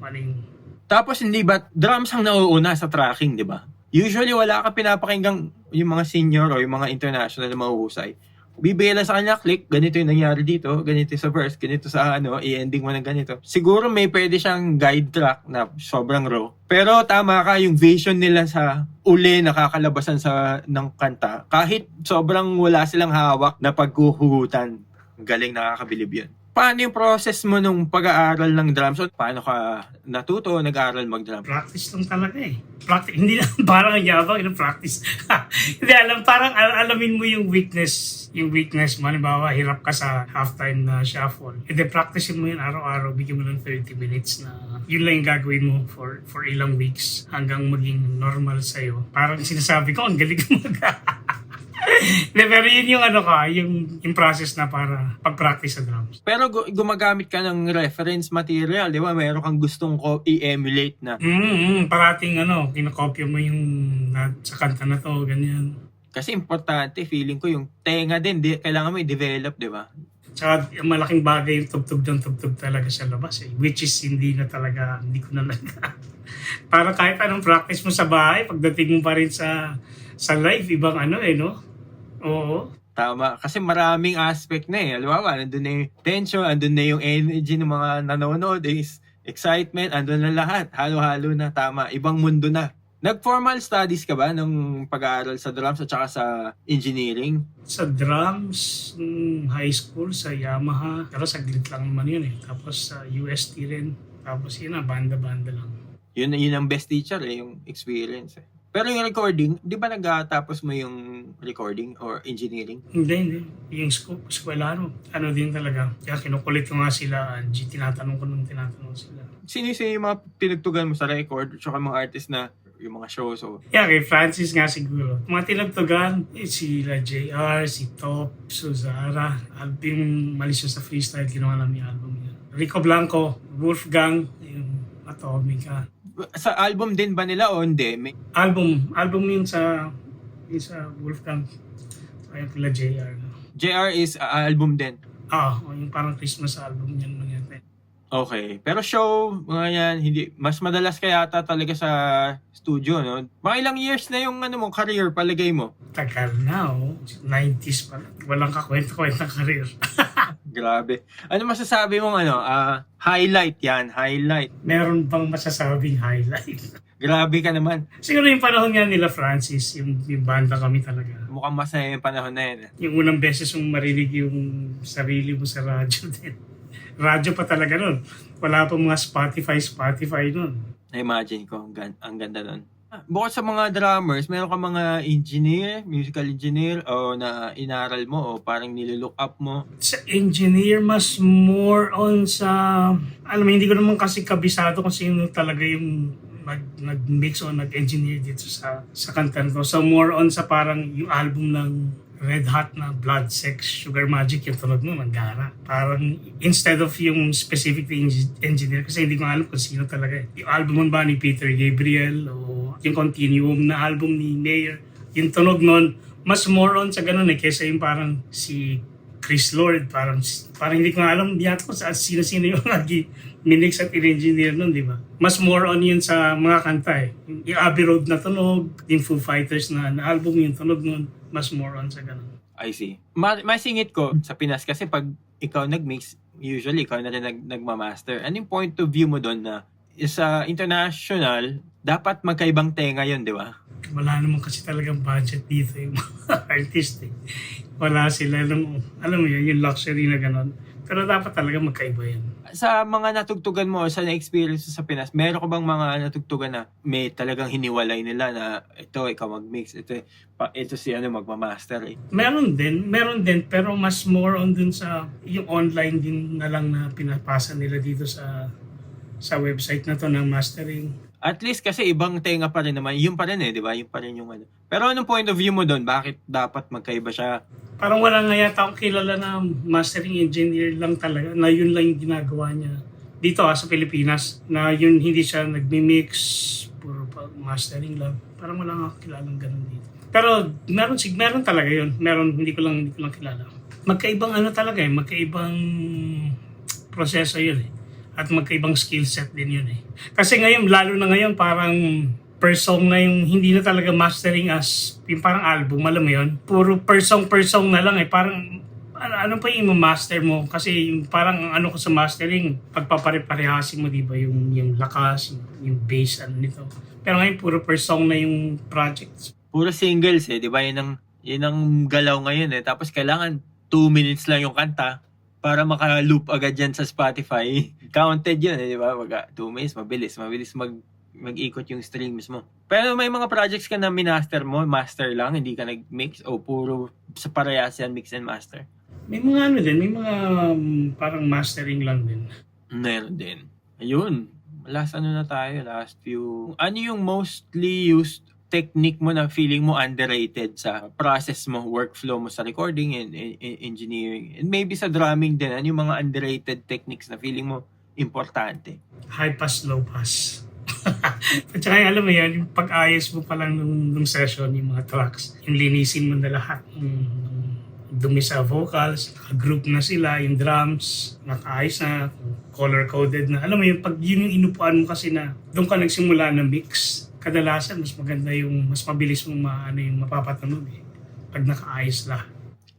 Tapos hindi ba, drums ang nauuna sa tracking, di ba? Usually wala ka pinapakinggang yung mga senior o yung mga international na mahuhusay. Bibigyan lang sa kanya, click, ganito yung nangyari dito, ganito sa verse, ganito sa i-ending mo ng ganito. Siguro may pwede siyang guide track na sobrang raw. Pero tama ka, yung vision nila sa uli nakakalabasan ng kanta, kahit sobrang wala silang hawak na pagkuhugutan, galing nakakabilib yun. Paano yung process mo nung pag-aaral ng drums? So, paano ka natuto, nag-aaral mag-drum? Practice lang talaga Practice, hindi lang parang yabang practice. Hindi parang alamin mo yung weakness mo. Halimbawa, hirap ka sa halftime na shuffle. Hindi, practice mo yun araw-araw. Bigyan mo ng 30 minutes na yun lang yung gagawin mo for ilang weeks hanggang maging normal sa'yo. Parang sinasabi ko, ang galing pero yun yung process na para pag-practice sa drums. Pero gumagamit ka ng reference material, di ba? Meron kang gustong i-emulate na. Parating kinokopya mo yung sa kanta na to, ganyan. Kasi importante, feeling ko yung tenga din, kailangan mo i-develop, di ba? Tsaka malaking bagay yung tugtog talaga sa labas which is hindi ko na para kahit anong practice mo sa bahay, pagdating mo pa rin sa live, ibang Oo. Tama. Kasi maraming aspect na Halimbawa, nandun na yung tension, andun na yung energy ng mga nanonood, excitement, andun na lahat. Halo-halo na, tama. Ibang mundo na. Nag-formal studies ka ba nung pag-aaral sa drums at saka sa engineering? Sa drums, high school, sa Yamaha. Pero saglit lang naman yun Tapos sa UST rin. Tapos banda-banda lang. Yun ang best teacher yung experience Pero yung recording, di ba nagtatapos mo yung recording or engineering? Hindi. Yung eskwela, ano din talaga. Kaya kinukulit ko nga sila, Angie, tinatanong sila. Sino yung mga pinagtugan mo sa record, tsaka mga artist na yung mga show? So, Yeah, kay Francis nga siguro. Mga tinagtugan, sila JR, si Top, Suzara, Alvin Malicious sa Freestyle, ginawa namin yung album niya. Rico Blanco, Wolfgang, yung Atomica. sa album din ba nila o hindi? Album yun sa Wolfgang. Kaya kila JR. JR is album din. Yung parang Christmas album yan. Okay. Pero show, mga yan, hindi, mas madalas kaya ata talaga sa studio, no? Mga ilang years na yung career, palagay mo? Tagal na, 90s pa lang. Walang kakwenta-kwenta career. Grabe. Ano masasabi mong highlight yan, highlight? Meron bang masasabing highlight? Grabe ka naman. Siguro yung panahon nga nila Francis, yung banda kami talaga. Mukhang masaya yung panahon na yun. Yung unang beses mong marinig yung sarili mo sa radyo din. Radyo pa talaga nun. Wala pa mga Spotify nun. Na-imagine ko, ang ganda nun. Bukod sa mga drummers, meron ka mga engineer, musical engineer, o na inaral mo, o parang nililook up mo? Sa engineer, mas more on sa... Alam mo, hindi ko naman kasi kabisado kung sino talaga yung nag-mix o nag-engineer dito sa kanta nito. So more on sa parang yung album ng Red Hot na Blood, Sex, Sugar Magic, yung tunog mo, Manggara. Parang instead of yung specific engineer, kasi hindi ko alam kung sino talaga. Yung album ba ni Peter Gabriel o yung Continuum na album ni Mayer, yung tunog nun, mas more on sa ganun kesa yung parang si Chris Lord, parang hindi ko alam yata kung sino-sino yung minix at in-engineer nun, di ba? Mas more on yun sa mga kanta Yung Abbey Road na tunog, yung Foo Fighters na album, yung tunog nun, mas more on sa ganun. I see. Masingit ko sa Pinas kasi pag ikaw nag-mix, usually ikaw na rin nagmamaster. Ano yung point of view mo doon na sa international, dapat magkaibang tenga yun, di ba? Wala naman kasi talagang budget dito yung mga artist Wala sila alam mo yun, yung luxury na gano'n. Pero dapat talaga magkaiba yan. Sa mga natugtugan mo, sa na-experience sa Pinas, meron ka bang mga natugtugan na may talagang hiniwalay nila na ito, ikaw mag-mix, ito si magmamaster Meron din, pero mas more on dun sa yung online din na lang na pinapasa nila dito sa website na to ng mastering. At least kasi ibang tenga pa rin naman. Yun pa rin di ba? Yun pa rin yung Pero anong point of view mo doon? Bakit dapat magkaiba siya? Parang wala nga yata akong kilala na mastering engineer lang talaga, na yun lang yung ginagawa niya. Dito sa Pilipinas, na yun hindi siya nagmi-mix, puro mastering lang. Parang wala nga akong kilalang ganun dito. Pero meron talaga yun. Hindi ko lang kilala. Magkaibang talaga magkaibang proseso yun At magkaibang skill set din yun Kasi ngayon, lalo na ngayon, parang per song na yung hindi na talaga mastering as yung parang album, alam mo yun? Puro per song na lang Parang ano pa yung master mo? Kasi yung parang ko sa mastering, pagpapare-parehasin mo, di ba? Yung lakas, yung bass, nito. Pero ngayon, puro per song na yung projects. Puro singles di ba? Yun ang galaw ngayon Tapos kailangan 2 minutes lang yung kanta para maka-loop agad yan sa Spotify. Counted yun di ba? 2 minutes, mabilis mag-ikot yung streams mo. Pero may mga projects ka na minaster mo, master lang, hindi ka nag-mix o puro sa parehas yan, mix and master? May mga may mga parang mastering lang din. Meron din. Ayun. Last na tayo, last few. Ano yung mostly used technique mo na feeling mo underrated sa process mo, workflow mo sa recording and engineering? And maybe sa drumming din, ano yung mga underrated techniques na feeling mo importante? High pass, low pass. At saka alam mo yan, yung pag-ayos mo pa lang nung session, yung mga tracks, yung linisin mo na lahat, dumi sa vocals, naka-group na sila, yung drums, nakaayos na, color-coded na. Alam mo yun, pag yun yung inupuan mo kasi na doon ka nagsimula ng mix, kadalasan mas maganda mas mabilis mong yung mapapatunog pag nakaayos lahat.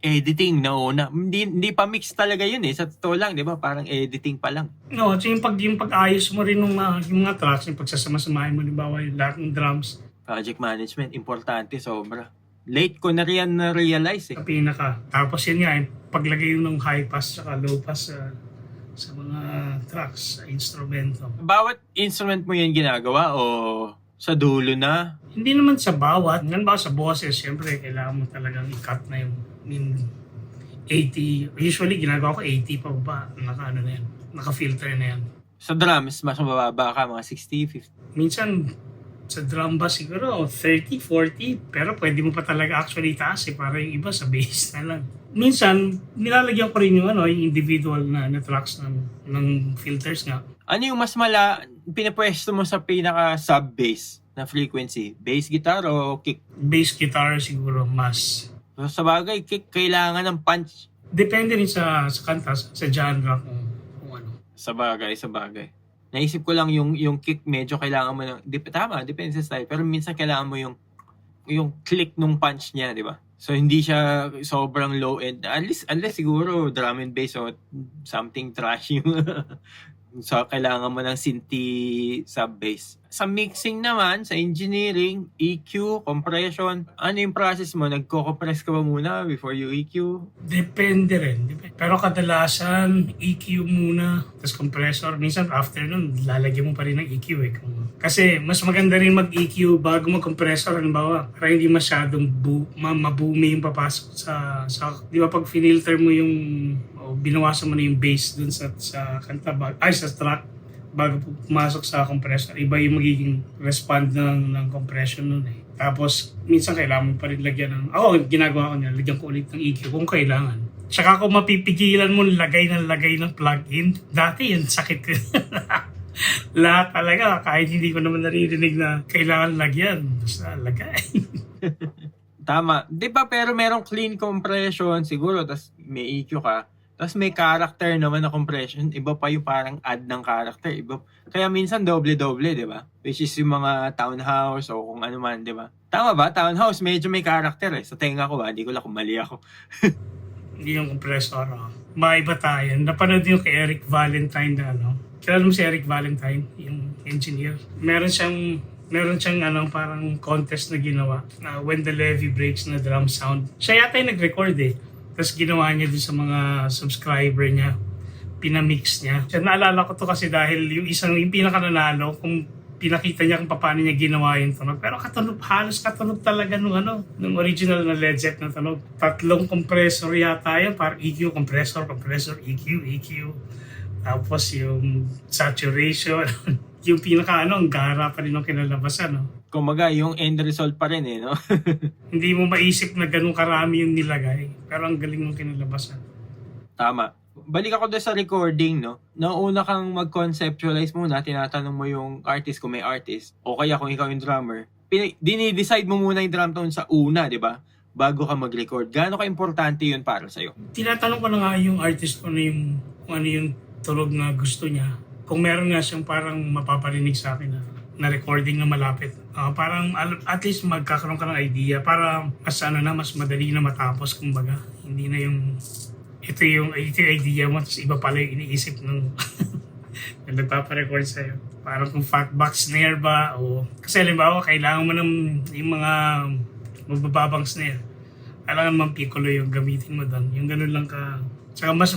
Editing na una. Hindi pa mix talaga yun sa totoo lang, di ba? Parang editing pa lang. No, so yung pag-ayos mo rin yung mga tracks, yung pagsasama-samahin mo, halimbawa yung lahat ng drums. Project management, importante, sobra. Late ko na riyan na-realize Sa pinaka. Tapos yun nga, paglagay yun ng high pass at low pass sa mga tracks, sa instrumento. Bawat instrument mo yan ginagawa o sa dulo na? Hindi naman sa bawat. Halimbawa sa boses, siyempre, kailangan mo talagang i-cut na yung 80. Usually, ginagawa ko 80 pa ba? Naka-ano na yan. Naka-filter na yan. Sa drums, mas mababa ka, mga 60, 50. Minsan, sa drum bass siguro, 30, 40. Pero pwede mo pa talaga actually taas para yung iba sa bass na lang. Minsan, nilalagyan ko rin yung individual na tracks ng filters nga. Ano yung mas pinapwesto mo sa pinaka sub-bass na frequency? Bass guitar o kick? Bass guitar siguro mas. So, sa bagay, kick kailangan ng punch. Depende rin sa kanta, sa genre kung ano. Sa bagay. Naisip ko lang yung kick medyo kailangan mo ng, tama, depende sa style. Pero minsan kailangan mo yung click nung punch niya, di ba? So, hindi siya sobrang low end. Unless siguro drum and bass o something trash yung so, kailangan mo ng synthi sub-bass. Sa mixing naman, sa engineering, EQ, compression, ano yung process mo? Nagko-compress ka ba muna before you EQ? Depende rin. Pero kadalasan, EQ muna, tapos compressor. Minsan after nun, lalagyan mo pa rin ng EQ eh. Kasi mas maganda rin mag-EQ bago mag-compressor. Halimbawa, para hindi masyadong mabumi yung papasok sa di ba pag finilter mo yung binawasan mo na yung bass dun sa kanta, sa track bago pumasok sa compressor, iba yung magiging respond ng compression nun eh. Tapos, minsan kailangan mo pa rin lagyan ginagawa ko niya, lagyan ko ulit ng EQ kung kailangan. Tsaka kung mapipigilan mo lagay ng plug-in, dati yun, sakit ko. Lahat talaga, kahit hindi ko naman naririnig na kailangan lagyan, basta lagay. Tama. Di ba pero merong clean compression siguro, tas may EQ ka. Tapos may character naman na compression. Iba pa yung parang add ng character. Kaya minsan doble-doble, di ba? Which is yung mga townhouse o kung ano man, di ba? Tama ba? Townhouse, medyo may character eh. Sa tenga ko ba? Hindi ko lang kung mali ako. Hindi yung compressor. Maiba tayo. Napanood yung kay Eric Valentine na Kilala mo si Eric Valentine, yung engineer. Meron siyang parang contest na ginawa na When the Levee Breaks na drum sound. Siya yata yung nag-record eh. Tapos ginawa niya din sa mga subscriber niya. Pinamix niya. Siya, naalala ko to kasi dahil yung pinaka-nanalo, kung pinakita niya kung paano niya ginawa yung tunog. Pero halos katunog talaga nung original na Led Zeppelin na tunog. 3 compressor yata yan, para EQ, compressor, EQ. Tapos yung saturation. Yung ang gara pa rin ng kinalabasan, Kumaga, yung end result pa rin no? Hindi mo maisip na ganun karami yung nilagay. Pero ang galing ng kinalabasan. Tama. Balik ako doon sa recording, no? Nauna kang mag-conceptualize muna, tinatanong mo yung artist kung may artist, o kaya kung ikaw yung drummer. Dinidecide mo muna yung drum tone sa una, di ba? Bago ka mag-record. Gaano ka-importante yun para sa'yo? Tinatanong ko na nga yung artist kung ano yung tunog na gusto niya. Kung meron nga siyang parang mapaparinig sa akin na recording na malapit. Parang at least magkakaroon ka ng idea para mas madali na matapos kumbaga. Hindi na yung ito yung idea mo tapos iba pala yung iniisip ng na nagpaparecord sa'yo. Parang kung fatbox snare ba o kasi halimbawa kailangan mo yung mga mabababang snare. Kailangan mang piccolo yung gamitin mo doon. Yung ganun lang ka. Saka mas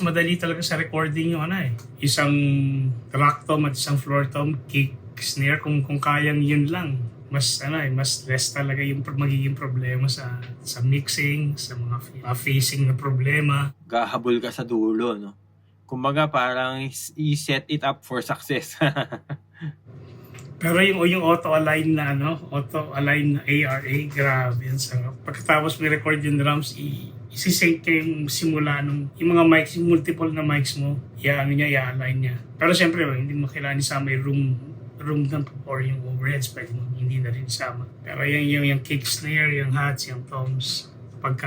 madali talaga sa recording yung isang track tom at isang floor tom, kick, snare kung kayang yun lang. Mas less talaga yung magiging problema sa mixing, sa mga facing na problema. Gahabol ka sa dulo, no? Kumbaga parang i-set it up for success. Pero yung auto-align na auto-align na ARA, grabe yan. Pagkatapos may record yung drums, isisync yung simula yung mga mics, yung multiple na mics mo, i-align niya. Pero siyempre, hindi mo kailangan isama yung room dump or yung overheads, pwede mo hindi na rin isama. Pero yung kick snare, yung hats, yung toms, pag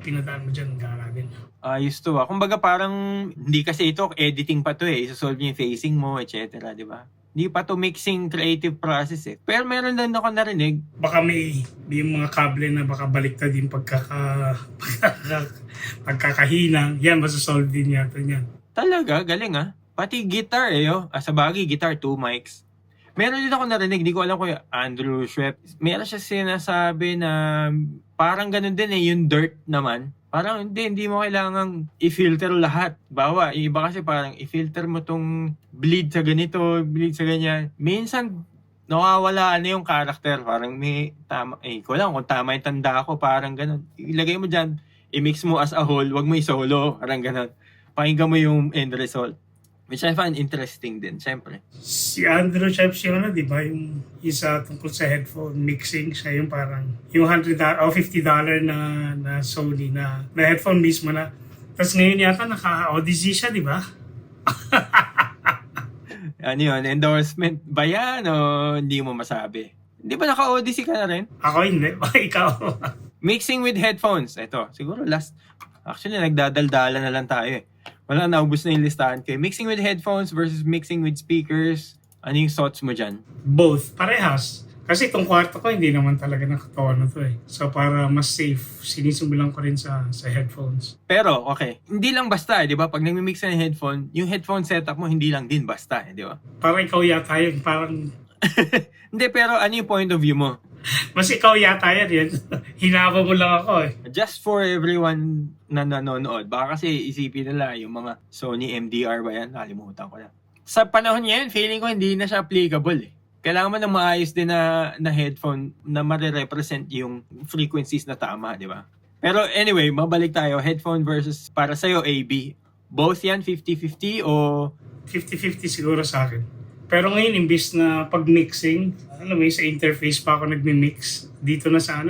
pinadaan mo dyan, gara din. Ayos to Kumbaga parang, hindi kasi ito, editing pa to Isosolve yung facing mo, etc. Di ba? Hindi pa to mixing creative process Pero meron din ako narinig. Baka may mga kable na baka baliktad yung pagkakahina. Yan, masasolve din yata yan. Talaga? Galing Pati guitar sa bagay, guitar, 2 mics. Meron din ako narinig, di ko alam kung Andrew Schwepp. Meron siya sinasabi na parang ganun din yung dirt naman. Parang hindi mo kailangang i-filter lahat. Bawa, iba kasi parang i-filter mo tong bleed sa ganito, bleed sa ganyan. Minsan, Nawawala yung character. Parang may tama, ko lang kung tama yung tanda ko, parang ganun. Ilagay mo dyan, i-mix mo as a whole, wag mo i-solo, parang ganun. Pakinggan mo yung end result. Which I find interesting din, syempre. Si Andrew Chives yung di ba? Yung isa tungkol sa headphone mixing, siya yung parang yung $100 o $50 na Sony na headphone mismo na. Tapos ngayon yata naka-Odyssey siya, di ba? Ano yun, endorsement ba yan o hindi mo masabi? Hindi ba naka-Odyssey ka na rin? Ako hindi. Ikaw. Mixing with headphones. Ito, siguro actually nagdadaldala na lang tayo eh. Wala, naubos na yung listahan ko. Mixing with headphones versus mixing with speakers. Ano yung thoughts mo dyan? Both. Parehas. Kasi itong kwarto ko, hindi naman talaga nakatono to eh. So para mas safe, sinisimulan ko rin sa headphones. Pero, okay. Hindi lang basta, di ba? Pag nag-mix ng headphone, yung headphone setup mo, hindi lang din basta, di ba? Parang ikaw yata yun. Parang... Hindi, pero ano yung point of view mo? Mas ikaw yata yan. Hinaba mo lang ako eh. Just for everyone na nanonood, baka kasi isipin nila yung mga Sony MDR ba yan? Nakalimutan ko na. Sa panahon ngayon, feeling ko hindi na siya applicable eh. Kailangan mo ng maayos din na headphone na marirepresent yung frequencies na tama, di ba? Pero anyway, mabalik tayo. Headphone versus para sa'yo, AB. Both yan, 50-50 o... 50-50 siguro sa akin. Pero ngayon, imbis na pag-mixing, alam mo sa interface pa ako nagmi-mix. Dito na sa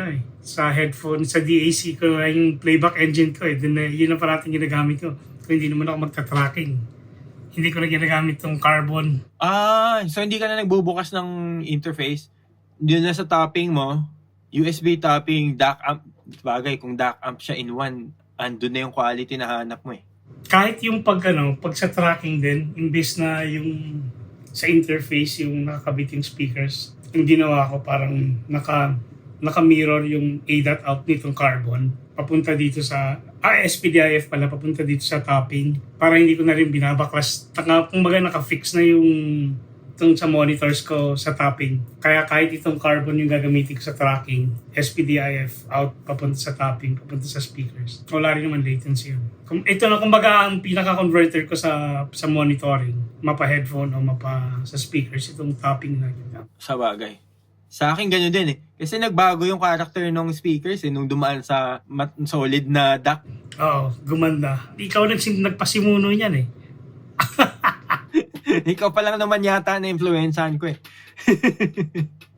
sa headphone, sa DAC ko, yung playback engine ko eh. Yun na parating ginagamit ko. Kung hindi naman ako magka-tracking. Hindi ko na ginagamit tong carbon. So hindi ka na nagbubukas ng interface. Doon na sa topping mo, USB topping, DAC amp. Bagay, kung DAC amp siya in one, andun na yung quality na hanap mo eh. Kahit yung pag sa tracking din, imbis na yung sa interface, yung nakakabit yung speakers, yung ginawa ko parang naka-mirror yung A.out nitong carbon. Papunta dito sa SPDIF pala, papunta dito sa topping. Para hindi ko na rin binabaklas. Kumbaga naka-fix na yung itong sa monitors ko sa topping. Kaya kahit itong carbon yung gagamitin ko sa tracking, SPDIF out, papunta sa topping, papunta sa speakers. Wala rin naman latency yun. Ito na kumbaga ang pinaka-converter ko sa monitoring, mapa-headphone o mapa sa speakers, itong topping na yun. Sa bagay. Sa akin ganyan din eh. Kasi nagbago yung character ng speakers eh, nung dumaan sa solid na DAC. Oo, gumanda. Ikaw nagpasimuno niyan eh. Ikaw pa lang naman yata na-influencehan ko eh.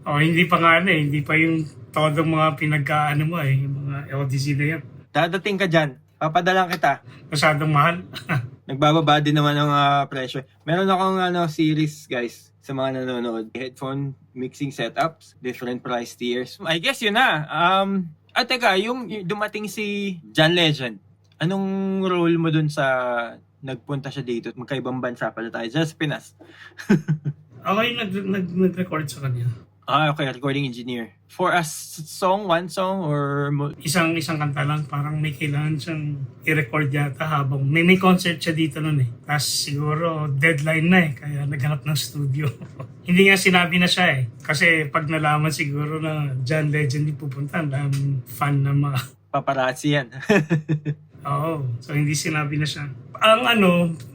Hindi pa nga hindi pa yung todong mga pinagkaano mo yung mga Odyssey na yan. Dadating ka dyan, papadalang kita. Masyadong mahal. Nagbababa din naman ang presyo. Meron akong series guys sa mga nanonood. Headphone mixing setups, different price tiers. I guess yun na. Teka, yung dumating si John Legend, anong role mo dun sa nagpunta siya dito at magkaibang bansa pala tayo dyan sa Pinas? Okay, nag-record sa kanya. Okay, recording engineer. For a song, one song, or... Isang kanta lang, parang may kailangan siyang i-record yata habang may concert siya dito nun eh. Tapos siguro deadline na kaya naghanap ng studio. Hindi nga sinabi na siya kasi pag nalaman siguro na John Legend yung pupunta, ang fan na mga... Paparazzi yan. Oo, so hindi sinabi na siya. Ang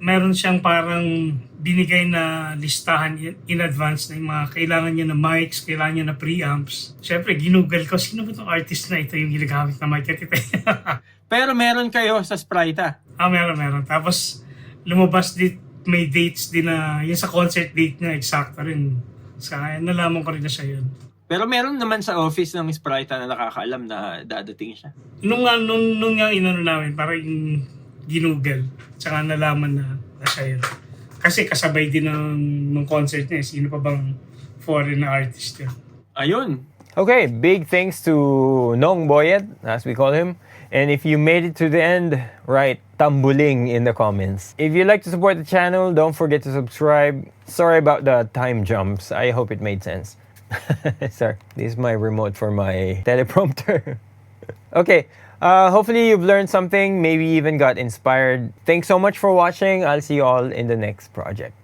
meron siyang parang binigay na listahan in advance na yung mga kailangan niya na mics, kailangan niya na preamps. Siyempre, ginugol ko, sino ba itong artist na ito yung ginagamit na mic? Pero meron kayo sa Sprite meron. Tapos, lumabas may dates din na, yung sa concert date niya, eksakto rin. Nalaman ko rin na siya yun. Pero meron naman sa office ng Sprite na nakakaalam na dadating siya. Nung nga inano namin, parang ginugol. Tsaka nalaman na siya yun. Kasi kasabay din ng concert niya. Sino pa bang foreign na artist yun? Ayun. Okay, big thanks to Nong Boyet, as we call him. And if you made it to the end, write tambuling in the comments. If you'd like to support the channel, don't forget to subscribe. Sorry about the time jumps. I hope it made sense. Sorry, this is my remote for my teleprompter. Okay, hopefully you've learned something, maybe even got inspired. Thanks so much for watching. I'll see you all in the next project.